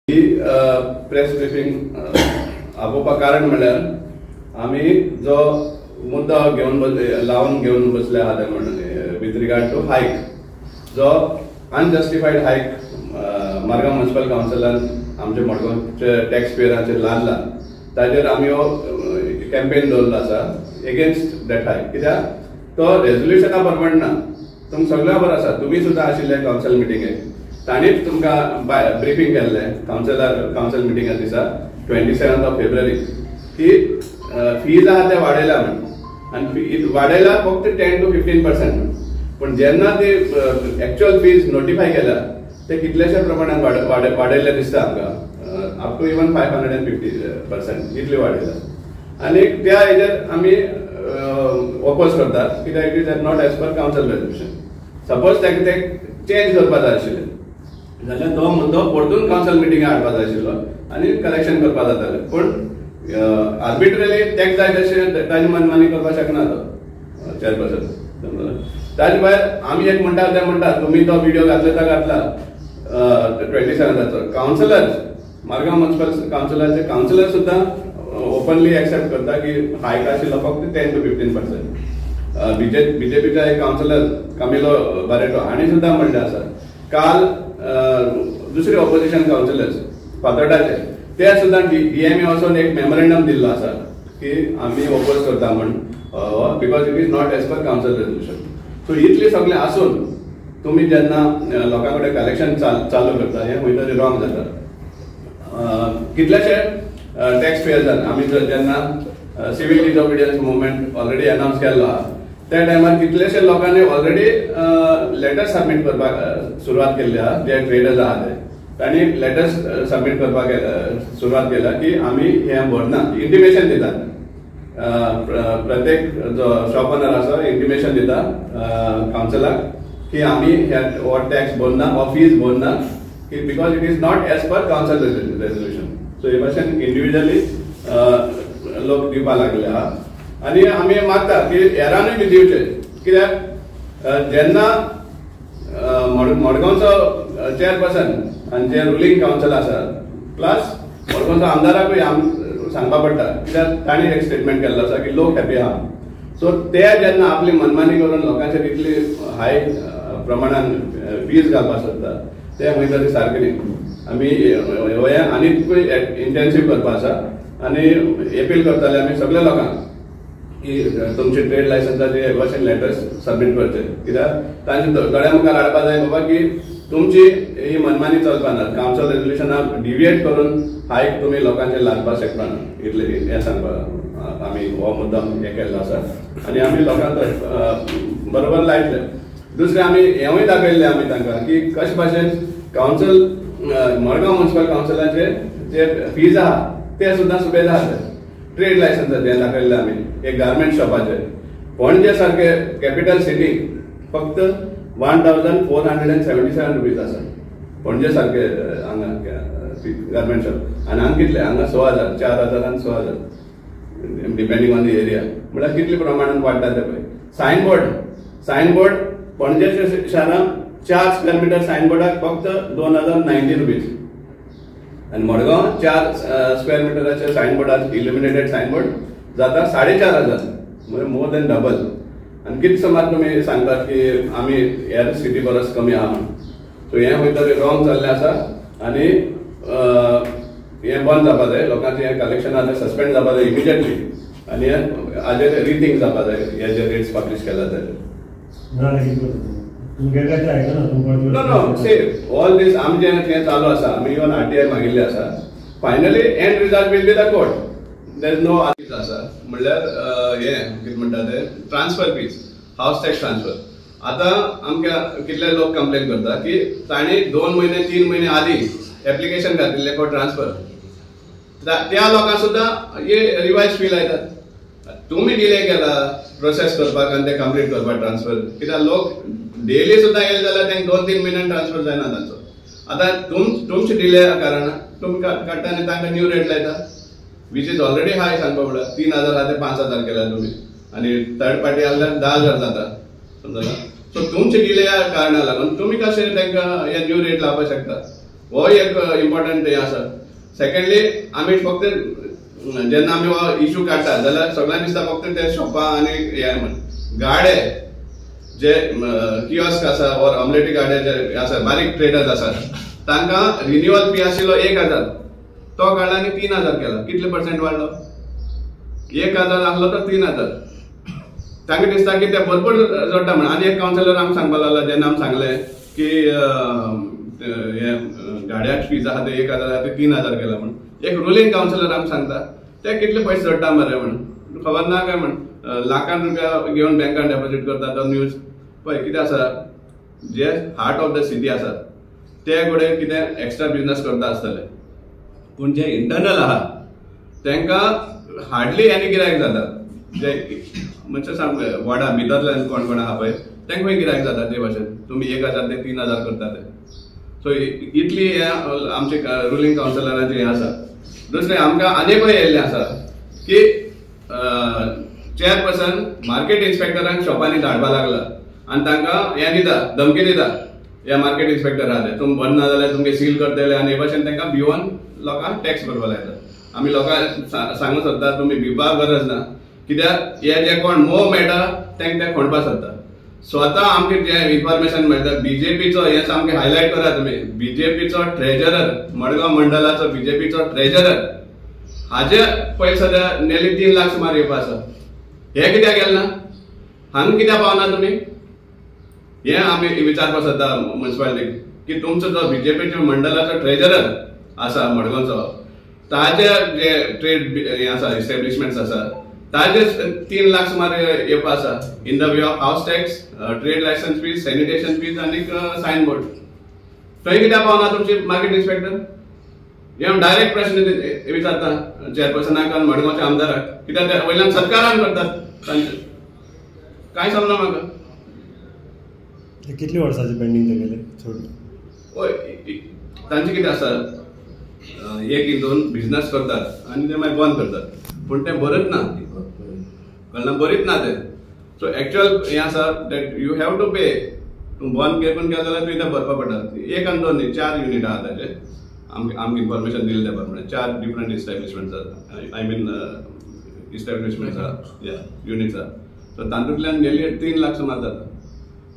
ही press briefing आपोवपाक कारण म्हणल्यार आमी जो मुद्दो लावन घेवन बसले आहात म्हणून विथ रिगार्ड टू हायक जो अनजस्टिफाईड हायक मडगांव म्युनिसिपल काउन्सिलान आमचे मडगांवचे टॅक्स पेयरांचेर लादला ताजेर आमी हो कॅम्पेन दवरलो आसा एगेन्स्ट दॅट हायक कित्याक तो रेझोल्युशना प्रमाणे ना तुमकां सगळ्या बरो आसा तुमी सुद्दां आशिल्ले काउन्सिल मिटिंगेक ताणीच तुमकां ब्रीफिंग केल्लें काउन्सिल मिटिंगा दिसा 27 फेब्रुवारी की फीज आहा ते वाडयला म्हणून आनी वाडयला फक्त 10 to 15% पण जेन्ना ती एक्चुअल फीज नोटिफाय केल्या ते कितलेशे प्रमाणात वाडयल्ले दिसता आमकां अप टू इवन 550% इतली वाडयला आनी त्या हेजेर आमी ओपोज करतात कित्याक it is not as per council resolution suppose ते चेंज करपाक जाय आशिल्लें जाल्यार तो मुद्दो परतून काउन्सिल मिटिंगा हाडपाक जाय आशिल्लो आनी करेक्शन करपाक जातालें पण आर्बिट्ररी टॅक्स जाय तशें ताजी मनमानी करपाक शकना तो चेअरपर्सन ताजे भायर आमी एक म्हणटा ते म्हणटा तुमी तो व्हिडिओ घातला 27 काउन्सिलर मडगांव म्युनिसिपल काउन्सिलराचे काउन्सिलर सुद्दां ओपनली एक्सेप्ट करता की हायक आशिल्लो फक्त 10 to 15%. बीजेपीचा एक काउन्सिलर कामिलो बारेटो हाणी सुद्दां म्हणलें आसा काल दुसरे ऑपोजिशन काउन्सिलर्स फातोर्डाचे ते सुद्दां डीएमए वचून एक मेमोरेंडम दिल्लो आसा की आमी ओपोज करता म्हणून because it is not as per council resolution so इतले सगळे आसून तुमी जेन्ना लोकां कडेन कलेक्शन चालू करता हें खंय तरी रॉंग जाता कितलेशे टॅक्स पेयर्सान आमी जेन्ना civil disobedience movement already announce केल्लो आहा त्या टायमार कितलेशे लोकांनी ऑलरेडी लेटर सबमिट करपाक सुरवात केल्ली आहा जे ट्रेडर्स आहा ते तांणी लेटर्स सबमिट करपाक सुरवात केल्या की आमी हें भरना इंटिमेशन दितात प्रत्येक जो शॉप ओनर आसा इंटिमेशन दिता काउन्सिलाक की आमी हो टॅक्स भरना हो फीज भरना की because it is not as per council resolution so हे भाशेन इंडिव्हिज्युअली लोक दिवपाक लागले आहा आनी आमी मागता की हेरांनूय बी दिवचे कित्याक जेन्ना मडगांवचो चेअरपर्सन आनी जे रुलींग काउन्सिल आसा प्लस मडगांवचो आमदाराकूय सांगपा पडटा कित्याक तांणी एक स्टेटमेंट केल्लो आसा की लोक हॅपी आहा सो ते जेन्ना आपली मनमानी करून लोकांचेर इतली हाय प्रमाणान फीज घालपाक सोदता ते खंय तरी सारकें न्ही आमी हे आनीकूय इंटेन्सीव करपा आसा आनी अपील करताले आमी सगळ्या लोकांक की तुमचे ट्रेड लायसन्साचे हे भाशेन लेटर्स सबमिट करचे कित्याक तांचे दोळ्या मुखार हाडपा जाय बाबा की तुमची ही मनमानी चलपा ना काउन्सिल रेजोल्युशनाक डिविएट करून हायक तुमी लोकांचेर लादपाक शकना इतले हें सांगपाक आमी हो मुद्दम हें केल्लो आसा आनी आमी लोकांक बरोबर लायतले दुसरें आमी हेंवूय दाखयल्लें आमी तांकां की कशे भाशेन काउन्सिल मडगांव म्युनिसिपल काउन्सिलाचे जे फीज आहा ते सुद्दां सुबेज आहा ट्रेड लायसन्साचे हें दाखयल्लें आमी एक गार्मेंट शॉपाचे पणजे सारके कॅपिटल सिटीक फक्त 1477 रुपीज आसा पणजे सारके हांगा गार्मेंट शॉप आनी हांगा कितले हांगा 6000 4000 आनी 6000 डिपेंडींग ऑन द एरिया म्हळ्यार कितले प्रमाणात वाडटा ते पळय सायनबोर्ड पणजे शारांत 4 स्क्वेअर मीटर सायनबोर्डाक फक्त 2090 रुपीज आनी मडगांव 4 स्क्वेअर मीटराचे सायनबोर्डाक इल्युमिनेटेड सायनबोर्ड जाता 4500 म्हणजे मोर देन डबल आनी कितें समज तुमी सांगतात की आमी हेर सिटी परस कमी आहा म्हणून सो हें खंय तरी रॉंग जाल्लें आसा आनी हें बंद जावपा जाय लोकांचें हें कलेक्शन आहा तें सस्पेंड जावपा जाय इमिजिएटली आनी हाजेर रिथिंक जावपा जाय हे जे रेट्स पब्लीश केला ताजेर No, see, all this आमचे हें चालू आसा आमी इवन RTI मागिल्ले आसा finally end result will be the court there is no आसा म्हणल्यार हें कितें म्हणटा ते transfer fees house tax transfer आतां आमकां कितले लोक कंप्लेन करता की तांणी 2 महिने 3 महिने आदी एप्लिकेशन घातिल्लें फॉर ट्रान्सफर त्या लोकांक सुद्दां हे रिवायज फी लायतात तुमी डिले केला प्रोसेस करपाक आनी ते कंप्लीट करपाक ट्रान्सफर कित्याक लोक डेली सुद्दां येयले जाल्यार तांकां 2-3 महिन्यान ट्रान्सफर जायना तांचो आतां तुमचे डिले कारण तुमी काडटा आनी तांकां न्यू रेट लायता वीच इज ऑलरेडी हाय सांगपा पडटा 3000 आहा ते 5000 केल्यार तुमी आनी थर्ड पार्टी आसल्यार 10000 जाता समजला सो तुमचे डिले कारणाक लागून तुमी कशें तांकां हे न्यू रेट लावपाक शकता हो एक इम्पॉर्टंट हे आसा. सेकंडली आमी फक्त जेन्ना आमी हो इश्यू काडटा जाल्यार सगळ्यांक दिसता फक्त ते शॉपां आनी हे गाडे जे कियोस्क आसा और ऑमलेटी गाडे जे आसा बारीक ट्रेडर्स आसात तांकां रिन्युअल फी आशिल्लो 1000 तो काडला आनी 3000 केला. कितले पर्सेंट वाडलो? 1000 आसलो तो 3000. तांकां दिसता की ते भरपूर जोडटा म्हणून. आनी एक कावन्सिलर आमकां सांगपाक लागला जेन्ना आमी सांगलें की हे गाड्याक फीज आहा ते 1000 ते 3000 केला म्हणून. एक रुलींग कावन्सिलर आमकां सांगता ते कितले पयशे जोडटा मरे म्हणून खबर ना काय म्हणून. लाखान रुपया घेवन बँकान डेपॉझिट करता तो न्यूज पळय. कितें आसा जे हार्ट ऑफ द सिटी आसा ते कडेन कितें एक्स्ट्रा बिजनेस करता आसतले पूण जे इंटरनल आहा तांकां हार्डली एनी गिरायक जाता. जे म्हणजे सामकें वाडा भितरल्यान कोण कोण आहा पळय तांकां गिरायक जाता ते भाशेन. तुमी 1000 ते 3000 करता ते. सो इतली आमचे रुलींग कावन्सिलरांचे हे आसा. दुसरें आमकां आनीकूय येयल्लें आसा की चेअरपर्सन मार्केट इन्स्पेक्टरांक शॉपांनी धाडपाक लागला आनी तांकां हे दिता धमकी दिता ह्या मार्केट इन्स्पेक्टर आहा ते तुमी बंद ना जाल्यार तुमगे सील करतले आनी हे भशेन तांकां भिवून लोकांक टॅक्स भरपाक लायता. आमी लोकांक सांगूंक सोदता तुमी भिवपाक गरज ना कित्याक हे जे कोण मोव मेळटा तांकां ते खोडपाक सोदता. स्वता आमकां जे इन्फॉर्मेशन मेळटा बीजेपीचो हे सामकें हायलायट करा तुमी. बीजेपीचो ट्रेजरर मडगांव मंडलाचो बीजेपीचो ट्रेजरर हाजे पयलीं सद्या नेली 3 लाख सुमार येवपा आसा. हे कित्याक गेले ना? हांगा कित्याक पावना तुमी? हे आमी विचारपाक सोदता म्युनिसिपालिटीक की तुमचो जो बीजेपीच्या मंडलाचो ट्रेजरर आसा मडगांवचो ताजे जे ट्रेड हे आसा इस्टॅब्लिशमेंट्स आसा ताजे 3 लाख सुमार येवपा आसा in the way of house tax, trade licence fees, sanitation fees आनी सायन बोर्ड. थंय कित्याक पावना तुमचे मार्केट इन्स्पेक्टर? हे हांव डायरेक्ट प्रश्न विचारता चेअरपर्सनाक आनी मडगांवच्या आमदाराक कित्याक ते वयल्यान सत्कारान करतात तांचे. कांय समजना म्हाका. कितली वर्सांचे पेंडींग ते गेले तांचे कितें आसा 1-2 बिजनेस करतात आनी ते मागीर बंद करतात पूण ते भरत ना कळना भरीत ना ते. सो एक्चुअल हे आसा दॅट यू हॅव टू पे. तूं बंद करून गेलो जाल्यार तुवें ते भरपाक पडटा. 1 आनी 2 न्ही 4 युनिट आहा ताचे. आमकां इन्फॉर्मेशन दिलें त्या प्रमाणे 4 डिफरंट इस्टॅब्लिशमेंट्स आसा. आय मीन इस्टॅब्लिशमेंट्स आहा युनिट्स आहा. सो तातूंतल्यान नेली 3 लाख सुमार जाता.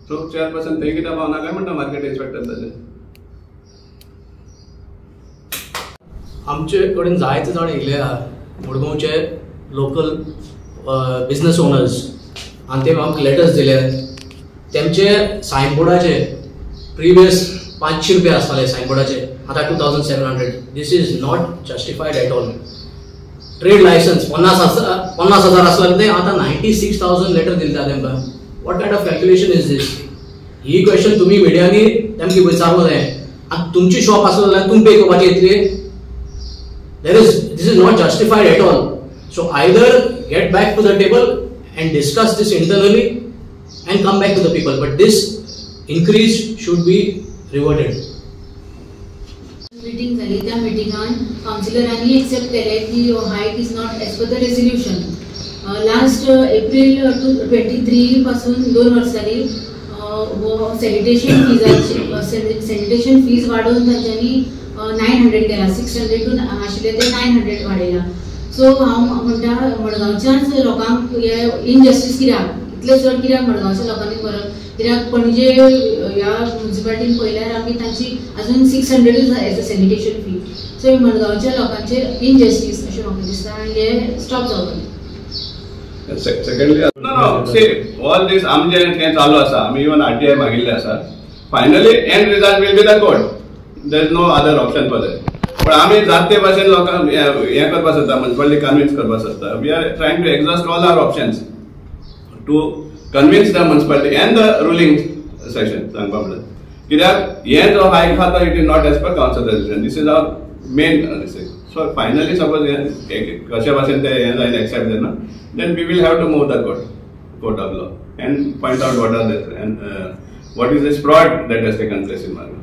सो चेअरपर्सन थंय कित्याक पावना काय म्हणटा मार्केट इन्स्पेक्टर ताचे. आमचे कडेन जायते जाण येयले आहा मडगांवचे लोकल बिजनेस ओनर्स आनी ते आमकां लेटर्स दिले. तेमचे सायनबोर्डाचे प्रिवियस 500 रुपया आसताले सायनबोर्डाचे आतां 2700. This is not justified at all. Trade licence 50,000 आसले ते आतां 96,000 लेटर दिता तेमकां. What kind of calculation is this? ही क्वेश्चन तुम्ही मिडियांनी तेमकां विचारूंक जाय. आनी तुमची शॉप आसलो जाल्यार तुमी पे करपाची येतली. This is not justified at all. So either get back to the table and discuss this internally and come back to the people. But this increase should be reverted. Meeting झाली त्या मिटिंगान काउन्सिलरांनी accept केले की hike is not as per the resolution. Last April 23 पासून 2 वर्सांनी sanitation fees वाडोवन तांच्यांनी 900 केला. 600 आशिल्ले ते 900 वाडयला. सो हांव म्हणटा मडगांवच्याच लोकांक हे इनजस्टीस कित्याक इतले चड कित्याक मडगांवच्या लोकांनी करप? कित्याक पणजे ह्या म्युनिसिपालिटीन पळयल्यार आमी तांची अजून 600 as a sanitation fee. So मडगांवच्या लोकांचेर इनजस्टीस अशें म्हाका दिसता आनी हे स्टॉप जावपाक. Secondly, no, see, all this आमचे हे चालू आसा. आमी इवन RTI मागिल्ले आसा. Finally, end result will be the court. There is no other option for that. पण आमी जाते भाशेन लोकांक हे करपाक सोदता म्युनिसिपालिटी कन्विन्स करपाक सोदता. We are trying to exhaust all our options to convince the municipality and the ruling session सांगपाक म्हणल्यार. कित्याक हे जो हायक आहा तो it is not as per council resolution. This is our main thing. So finally suppose कशा भाशेन ते हे जायना एक्सेप्ट जायना then we will have to move the court of law and point out what are the and what is this fraud that has taken place in Marga.